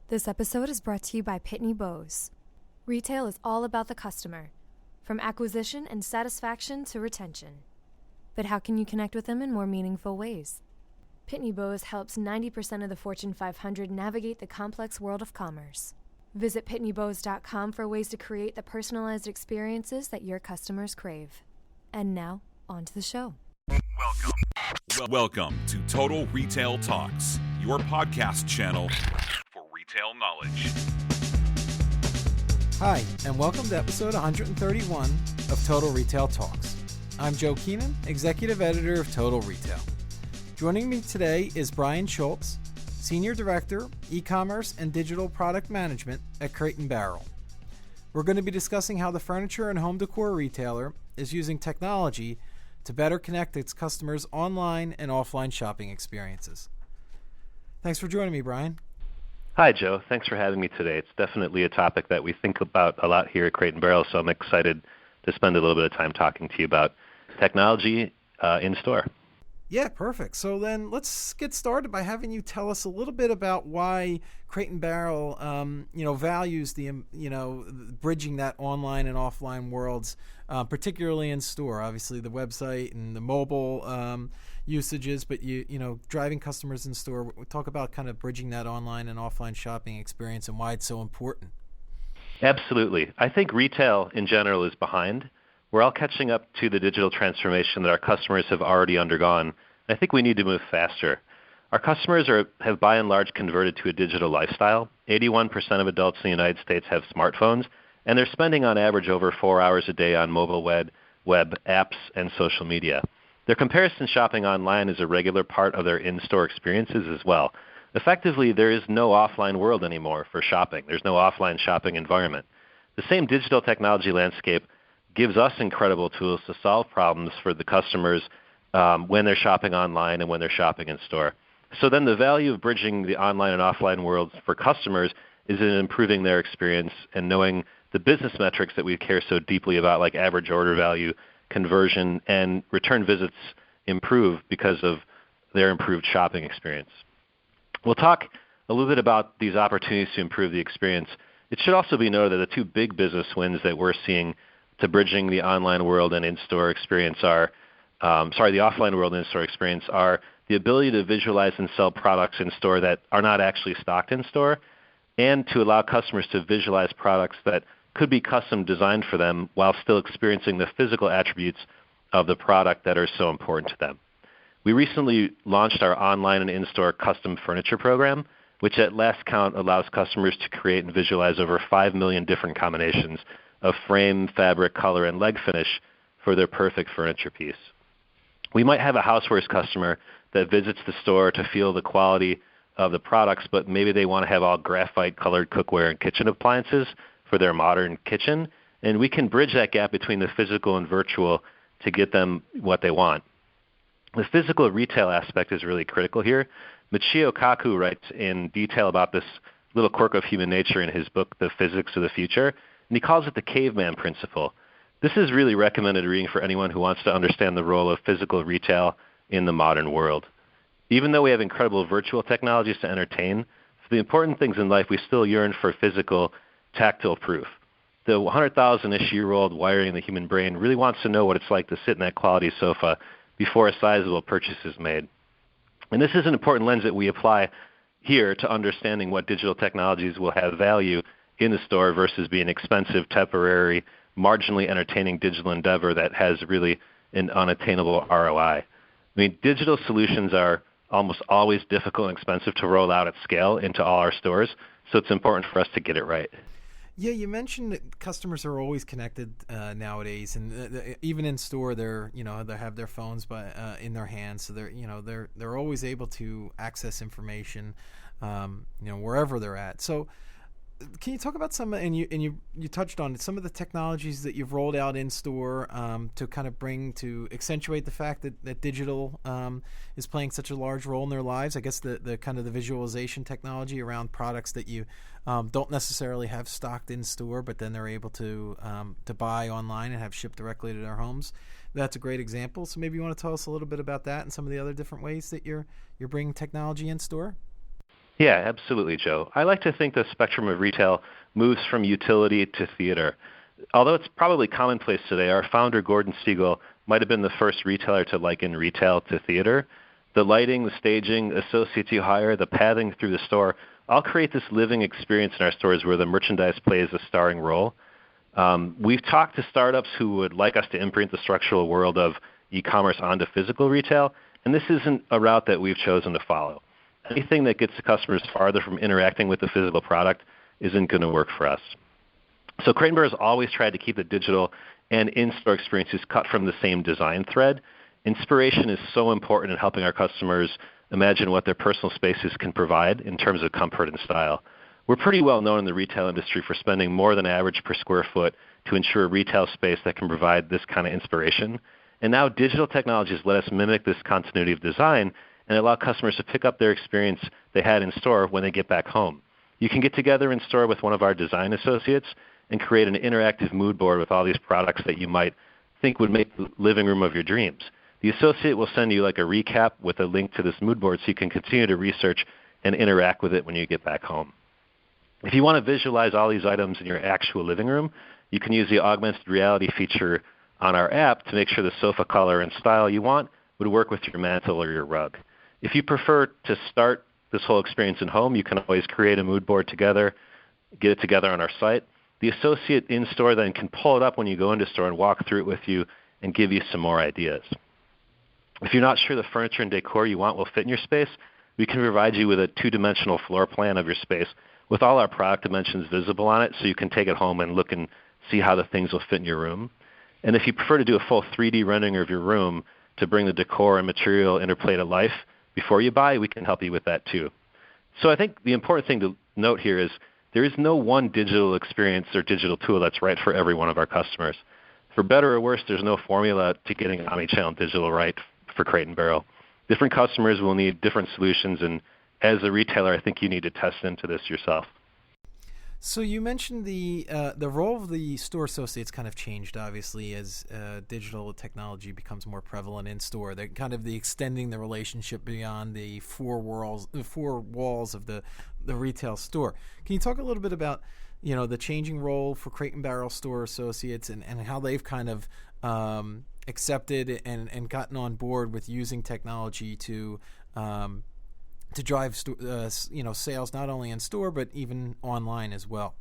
This episode is brought to you by Pitney Bowes. Retail is all about the customer, from acquisition and satisfaction to retention. But how can you connect with them in more meaningful ways? Pitney Bowes helps 90% of the Fortune 500 navigate the complex world of commerce. Visit pitneybowes.com for ways to create the personalized experiences that your customers crave. And now, on to the show. Welcome to Total Retail Talks, your podcast channel for retail knowledge. Hi, and welcome to episode 131 of Total Retail Talks. I'm Joe Keenan, Executive Editor of Total Retail. Joining me today is Brian Schultz, Senior Director, E-commerce and Digital Product Management at Crate & Barrel. We're going to be discussing how the furniture and home decor retailer is using technology to better connect its customers' online and offline shopping experiences. Thanks for joining me, Brian. Hi, Joe. Thanks for having me today. It's definitely a topic that we think about a lot here at Crate & Barrel, so I'm excited to spend a little bit of time talking to you about technology in store. Yeah, perfect. So then let's get started by having you tell us a little bit about why Crate & Barrel, values the, bridging that online and offline worlds, particularly in store. Obviously, the website and the mobile usages, but driving customers in store. We talk about kind of bridging that online and offline shopping experience and why it's so important. Absolutely. I think retail in general is behind. We're all catching up to the digital transformation that our customers have already undergone. I think we need to move faster. Our customers have by and large converted to a digital lifestyle. 81% of adults in the United States have smartphones, and they're spending on average over 4 hours a day on mobile web apps, and social media. Their comparison shopping online is a regular part of their in-store experiences as well. Effectively, there is no offline world anymore for shopping. There's no offline shopping environment. The same digital technology landscape gives us incredible tools to solve problems for the customers when they're shopping online and when they're shopping in store. So then the value of bridging the online and offline worlds for customers is in improving their experience and knowing the business metrics that we care so deeply about, like average order value, conversion, and return visits improve because of their improved shopping experience. We'll talk a little bit about these opportunities to improve the experience. It should also be noted that the two big business wins that we're seeing to bridging the online world and in-store experience the offline world and in-store experience are the ability to visualize and sell products in store that are not actually stocked in store, and to allow customers to visualize products that could be custom designed for them while still experiencing the physical attributes of the product that are so important to them. We recently launched our online and in-store custom furniture program, which at last count allows customers to create and visualize over 5 million different combinations of frame, fabric, color, and leg finish for their perfect furniture piece. We might have a housewares customer that visits the store to feel the quality of the products, but maybe they want to have all graphite-colored cookware and kitchen appliances for their modern kitchen, and we can bridge that gap between the physical and virtual to get them what they want. The physical retail aspect is really critical here. Michio Kaku writes in detail about this little quirk of human nature in his book, The Physics of the Future, and he calls it the caveman principle. This is really recommended reading for anyone who wants to understand the role of physical retail in the modern world. Even though we have incredible virtual technologies to entertain, for the important things in life, we still yearn for physical, tactile proof. The 100,000-ish-year-old wiring in the human brain really wants to know what it's like to sit in that quality sofa before a sizable purchase is made. And this is an important lens that we apply here to understanding what digital technologies will have value in the store versus being expensive, temporary, marginally entertaining digital endeavor that has really an unattainable ROI. I mean, digital solutions are almost always difficult and expensive to roll out at scale into all our stores, so it's important for us to get it right. Yeah, you mentioned that customers are always connected nowadays, and even in store, they have their phones in their hands, so they're always able to access information, wherever they're at. So, can you talk about some? And you touched on some of the technologies that you've rolled out in store to kind of accentuate the fact that digital is playing such a large role in their lives. I guess the kind of the visualization technology around products that you don't necessarily have stocked in store, but then they're able to buy online and have shipped directly to their homes. That's a great example. So maybe you want to tell us a little bit about that and some of the other different ways that you're bringing technology in store. Yeah, absolutely, Joe. I like to think the spectrum of retail moves from utility to theater. Although it's probably commonplace today, our founder, Gordon Siegel, might have been the first retailer to liken retail to theater. The lighting, the staging, associates you hire, the pathing through the store all create this living experience in our stores where the merchandise plays a starring role. We've talked to startups who would like us to imprint the structural world of e-commerce onto physical retail, and this isn't a route that we've chosen to follow. Anything that gets the customers farther from interacting with the physical product isn't going to work for us. So Crate & Barrel has always tried to keep the digital and in-store experiences cut from the same design thread. Inspiration is so important in helping our customers imagine what their personal spaces can provide in terms of comfort and style. We're pretty well known in the retail industry for spending more than average per square foot to ensure a retail space that can provide this kind of inspiration. And now digital technologies let us mimic this continuity of design and allow customers to pick up their experience they had in store when they get back home. You can get together in store with one of our design associates and create an interactive mood board with all these products that you might think would make the living room of your dreams. The associate will send you like a recap with a link to this mood board so you can continue to research and interact with it when you get back home. If you want to visualize all these items in your actual living room, you can use the augmented reality feature on our app to make sure the sofa color and style you want would work with your mantle or your rug. If you prefer to start this whole experience at home, you can always create a mood board together, get it together on our site. The associate in-store then can pull it up when you go into store and walk through it with you and give you some more ideas. If you're not sure the furniture and decor you want will fit in your space, we can provide you with a two-dimensional floor plan of your space with all our product dimensions visible on it so you can take it home and look and see how the things will fit in your room. And if you prefer to do a full 3D rendering of your room to bring the decor and material interplay to life before you buy, we can help you with that too. So I think the important thing to note here is there is no one digital experience or digital tool that's right for every one of our customers. For better or worse, there's no formula to getting omnichannel digital right for Crate & Barrel. Different customers will need different solutions, and as a retailer, I think you need to test into this yourself. So you mentioned the role of the store associates kind of changed, obviously, as digital technology becomes more prevalent in store. They're kind of extending the relationship beyond the four walls of the retail store. Can you talk a little bit about the changing role for Crate & Barrel store associates and how they've kind of accepted and gotten on board with using technology to drive sales not only in store but even online as well?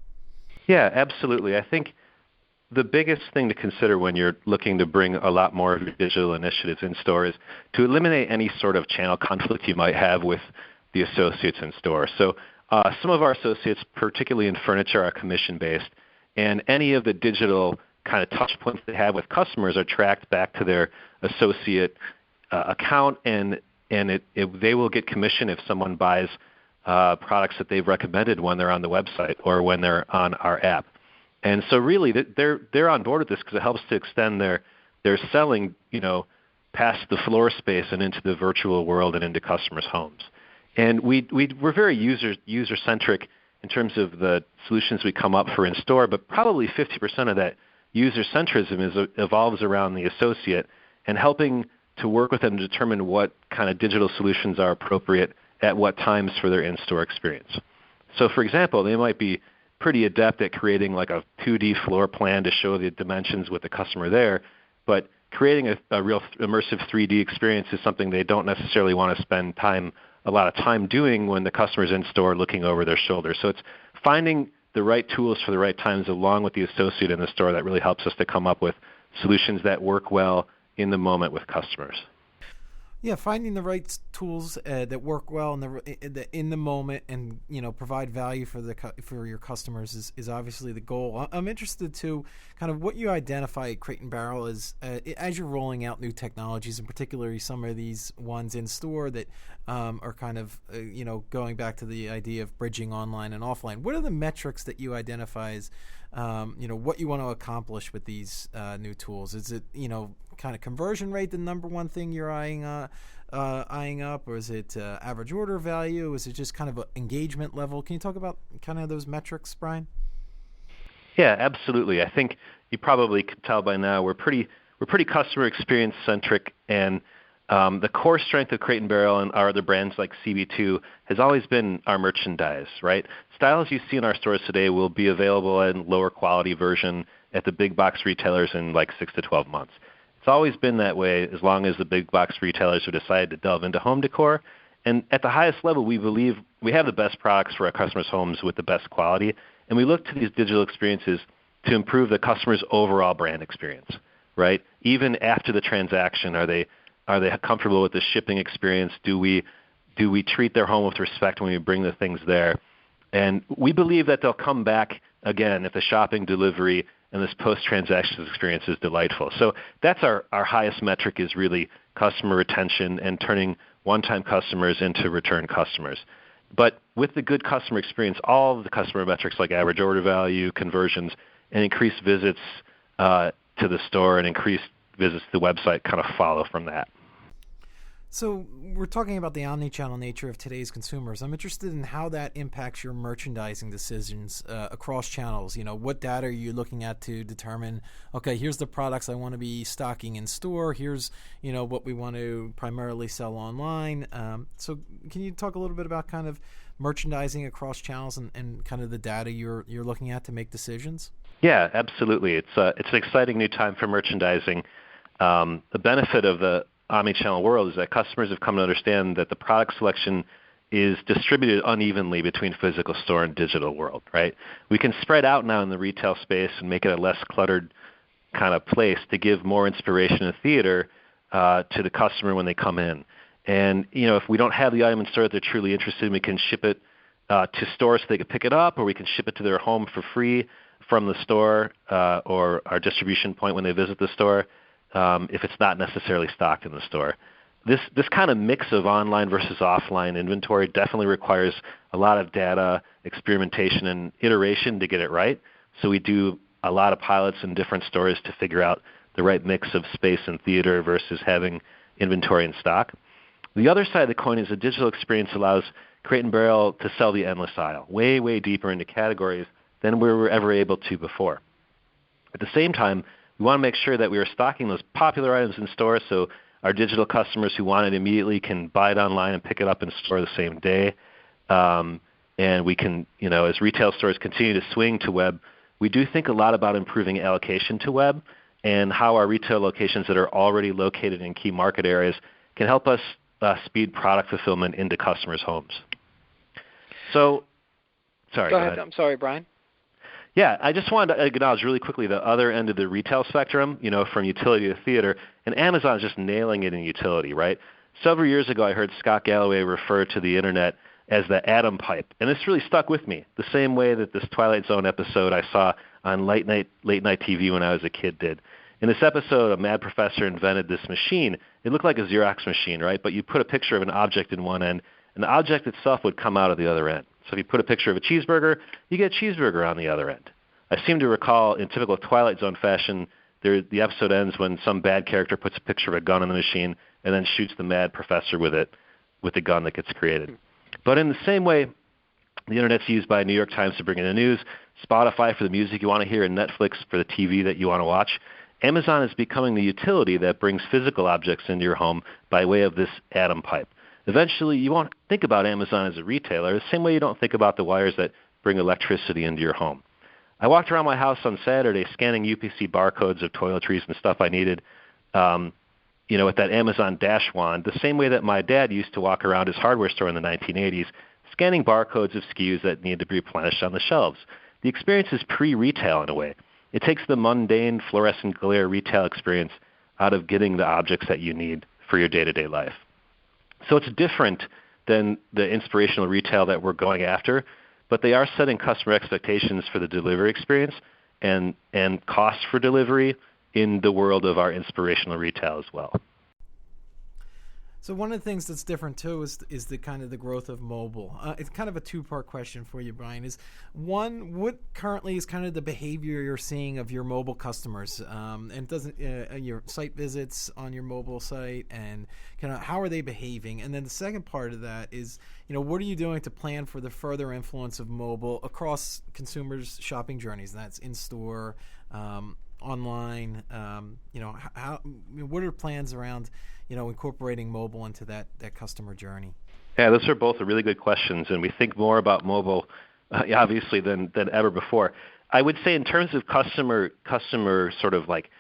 Yeah, absolutely. I think the biggest thing to consider when you're looking to bring a lot more of your digital initiatives in store is to eliminate any sort of channel conflict you might have with the associates in store. So some of our associates, particularly in furniture, are commission-based, and any of the digital kind of touch points they have with customers are tracked back to their associate account, and they will get commission if someone buys products that they've recommended when they're on the website or when they're on our app. And so really they're on board with this because it helps to extend their selling, past the floor space and into the virtual world and into customers' homes. And we're very user-centric in terms of the solutions we come up for in store, but probably 50% of that user-centrism evolves around the associate and helping to work with them to determine what kind of digital solutions are appropriate at what times for their in-store experience. So, for example, they might be pretty adept at creating like a 2D floor plan to show the dimensions with the customer there, but creating a real immersive 3D experience is something they don't necessarily want to spend a lot of time doing when the customer's in store looking over their shoulder. So it's finding the right tools for the right times along with the associate in the store that really helps us to come up with solutions that work well in the moment with customers. Yeah, finding the right tools that work well in the moment and provide value for your customers is obviously the goal. I'm interested too, kind of what you identify at Crate & Barrel as you're rolling out new technologies, and particularly some of these ones in store that are kind of going back to the idea of bridging online and offline. What are the metrics that you identify as what you want to accomplish with these new tools? Is it kind of conversion rate the number one thing you're eyeing up, or is it average order value? Is it just kind of an engagement level? Can you talk about kind of those metrics, Brian? Yeah, absolutely. I think you probably could tell by now we're pretty customer experience centric, and The core strength of Crate & Barrel and our other brands like CB2 has always been our merchandise, right? Styles you see in our stores today will be available in lower quality version at the big box retailers in like 6 to 12 months. It's always been that way as long as the big box retailers have decided to delve into home decor. And at the highest level, we believe we have the best products for our customers' homes with the best quality. And we look to these digital experiences to improve the customer's overall brand experience, right? Even after the transaction, are they comfortable with the shipping experience? Do we treat their home with respect when we bring the things there? And we believe that they'll come back again if the shopping, delivery, and this post-transaction experience is delightful. So that's our highest metric, is really customer retention and turning one-time customers into return customers. But with the good customer experience, all of the customer metrics like average order value, conversions, and increased visits to the store and increased visits to the website kind of follow from that. So we're talking about the omni-channel nature of today's consumers. I'm interested in how that impacts your merchandising decisions across channels. What data are you looking at to determine, okay, here's the products I want to be stocking in store. Here's, what we want to primarily sell online. So can you talk a little bit about kind of merchandising across channels and kind of the data you're looking at to make decisions? Yeah, absolutely. It's an exciting new time for merchandising. The benefit of the omnichannel world is that customers have come to understand that the product selection is distributed unevenly between physical store and digital world, right? We can spread out now in the retail space and make it a less cluttered kind of place to give more inspiration and theater to the customer when they come in. And, if we don't have the item in store that they're truly interested in, we can ship it to stores so they can pick it up, or we can ship it to their home for free from the store or our distribution point when they visit the store. If it's not necessarily stocked in the store. This kind of mix of online versus offline inventory definitely requires a lot of data, experimentation, and iteration to get it right. So we do a lot of pilots in different stores to figure out the right mix of space and theater versus having inventory in stock. The other side of the coin is the digital experience allows Crate & Barrel to sell the endless aisle, way, way deeper into categories than we were ever able to before. At the same time, we want to make sure that we are stocking those popular items in store so our digital customers who want it immediately can buy it online and pick it up in store the same day. And we can, as retail stores continue to swing to web, we do think a lot about improving allocation to web and how our retail locations that are already located in key market areas can help us speed product fulfillment into customers' homes. So, sorry. Go ahead. I'm sorry, Brian. Yeah, I just wanted to acknowledge really quickly the other end of the retail spectrum, from utility to theater, and Amazon is just nailing it in utility, right? Several years ago, I heard Scott Galloway refer to the internet as the atom pipe, and this really stuck with me, the same way that this Twilight Zone episode I saw on late night TV when I was a kid did. In this episode, a mad professor invented this machine. It looked like a Xerox machine, right? But you put a picture of an object in one end, and the object itself would come out of the other end. So if you put a picture of a cheeseburger, you get a cheeseburger on the other end. I seem to recall, in typical Twilight Zone fashion, the episode ends when some bad character puts a picture of a gun on the machine and then shoots the mad professor with the gun that gets created. But in the same way, the Internet's used by New York Times to bring in the news, Spotify for the music you want to hear, and Netflix for the TV that you want to watch. Amazon is becoming the utility that brings physical objects into your home by way of this atom pipe. Eventually, you won't think about Amazon as a retailer the same way you don't think about the wires that bring electricity into your home. I walked around my house on Saturday scanning UPC barcodes of toiletries and stuff I needed, with that Amazon Dash wand, the same way that my dad used to walk around his hardware store in the 1980s, scanning barcodes of SKUs that need to be replenished on the shelves. The experience is pre-retail in a way. It takes the mundane fluorescent glare retail experience out of getting the objects that you need for your day-to-day life. So it's different than the inspirational retail that we're going after, but they are setting customer expectations for the delivery experience and costs for delivery in the world of our inspirational retail as well. So one of the things that's different too is the kind of the growth of mobile. It's kind of a two-part question for you, Brian. Is one, what currently is kind of the behavior you're seeing of your mobile customers, and doesn't your site visits on your mobile site, and kind of how are they behaving? And then the second part of that is, what are you doing to plan for the further influence of mobile across consumers' shopping journeys? And that's in store, online? What are plans around, incorporating mobile into that customer journey? Yeah, those are both really good questions, and we think more about mobile, obviously, than ever before. I would say in terms of customer sort of like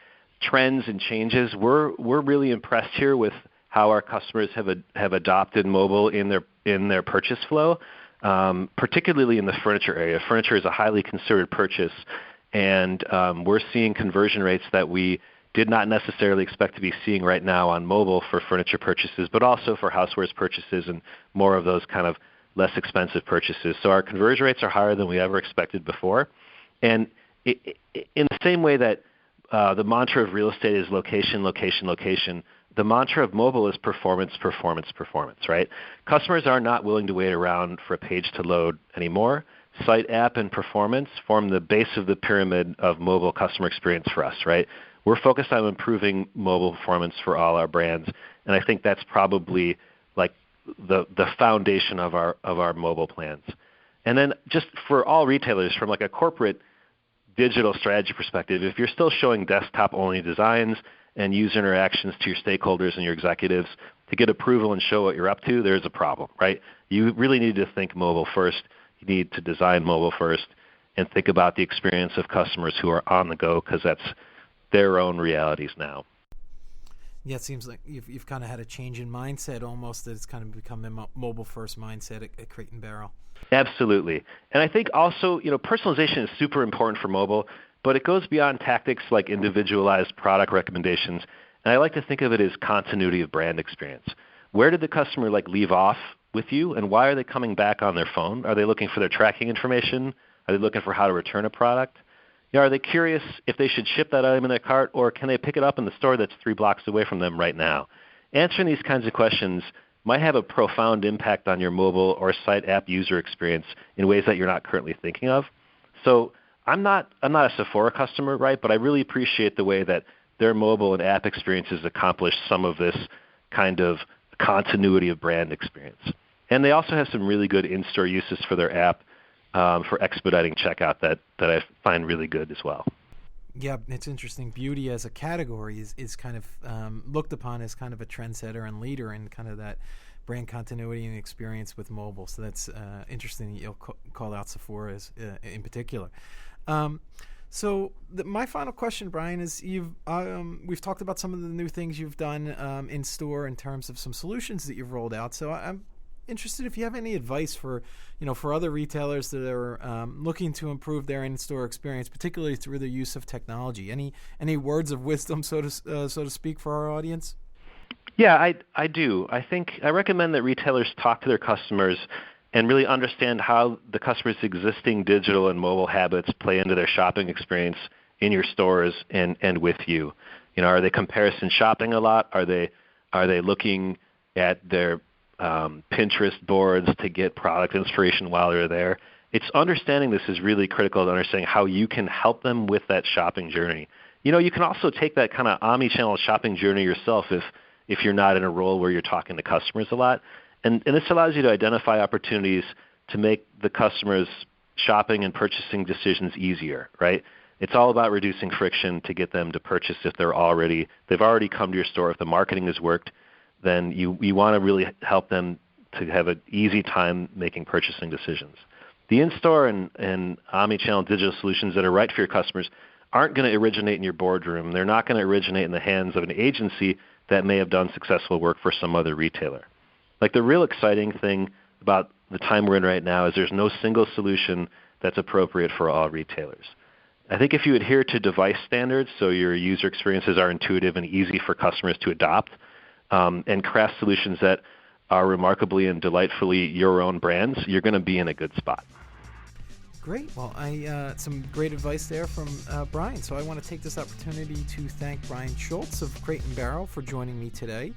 trends and changes, we're really impressed here with how our customers have adopted mobile in their purchase flow, particularly in the furniture area. Furniture is a highly considered purchase, and we're seeing conversion rates that we did not necessarily expect to be seeing right now on mobile for furniture purchases, but also for housewares purchases and more of those kind of less expensive purchases. So our conversion rates are higher than we ever expected before. And in the same way that the mantra of real estate is location, location, location, the mantra of mobile is performance, performance, performance, right? Customers are not willing to wait around for a page to load anymore. Site, app, and performance form the base of the pyramid of mobile customer experience for us, right? We're focused on improving mobile performance for all our brands, and I think that's probably like the foundation of our mobile plans. And then just for all retailers, from like a corporate digital strategy perspective, if you're still showing desktop-only designs and user interactions to your stakeholders and your executives to get approval and show what you're up to, there's a problem, right? You really need to think mobile first. You need to design mobile first and think about the experience of customers who are on the go, because that's their own realities now. Yeah, it seems like you've kind of had a change in mindset almost, that it's kind of become a mobile-first mindset at Crate & Barrel. Absolutely. And I think also, personalization is super important for mobile, but it goes beyond tactics like individualized product recommendations. And I like to think of it as continuity of brand experience. Where did the customer leave off with you, and why are they coming back on their phone? Are they looking for their tracking information? Are they looking for how to return a product? Are they curious if they should ship that item in their cart, or can they pick it up in the store that's 3 blocks away from them right now? Answering these kinds of questions might have a profound impact on your mobile or site app user experience in ways that you're not currently thinking of. So I'm not a Sephora customer, right? But I really appreciate the way that their mobile and app experiences accomplish some of this kind of continuity of brand experience. And they also have some really good in-store uses for their app for expediting checkout that I find really good as well. Yeah, it's interesting. Beauty as a category is kind of looked upon as kind of a trendsetter and leader in kind of that brand continuity and experience with mobile. So that's interesting that you'll call out Sephora in particular. So my final question, Brian, is we've talked about some of the new things you've done in store in terms of some solutions that you've rolled out. So I'm interested if you have any advice for other retailers that are looking to improve their in-store experience, particularly through the use of technology. Any words of wisdom, so to speak, for our audience? Yeah, I do. I recommend that retailers talk to their customers and really understand how the customer's existing digital and mobile habits play into their shopping experience in your stores and with you. Are they comparison shopping a lot? Are they looking at their Pinterest boards to get product inspiration while they're there? It's understanding this is really critical to understanding how you can help them with that shopping journey. You can also take that kind of omni-channel shopping journey yourself if you're not in a role where you're talking to customers a lot. And this allows you to identify opportunities to make the customer's shopping and purchasing decisions easier, right? It's all about reducing friction to get them to purchase if they've already come to your store. If the marketing has worked, then you want to really help them to have an easy time making purchasing decisions. The in-store and omni-channel digital solutions that are right for your customers aren't going to originate in your boardroom. They're not going to originate in the hands of an agency that may have done successful work for some other retailer. The real exciting thing about the time we're in right now is there's no single solution that's appropriate for all retailers. I think if you adhere to device standards, so your user experiences are intuitive and easy for customers to adopt, and craft solutions that are remarkably and delightfully your own brands, you're going to be in a good spot. Great. Well, some great advice there from Brian. So I want to take this opportunity to thank Brian Schultz of Crate & Barrel for joining me today.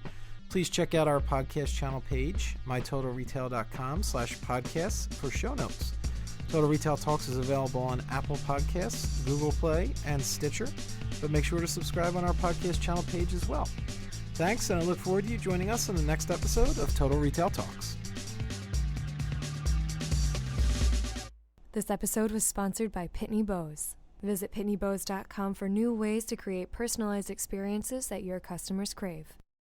Please check out our podcast channel page, mytotalretail.com/podcasts for show notes. Total Retail Talks is available on Apple Podcasts, Google Play, and Stitcher, but make sure to subscribe on our podcast channel page as well. Thanks, and I look forward to you joining us on the next episode of Total Retail Talks. This episode was sponsored by Pitney Bowes. Visit pitneybowes.com for new ways to create personalized experiences that your customers crave.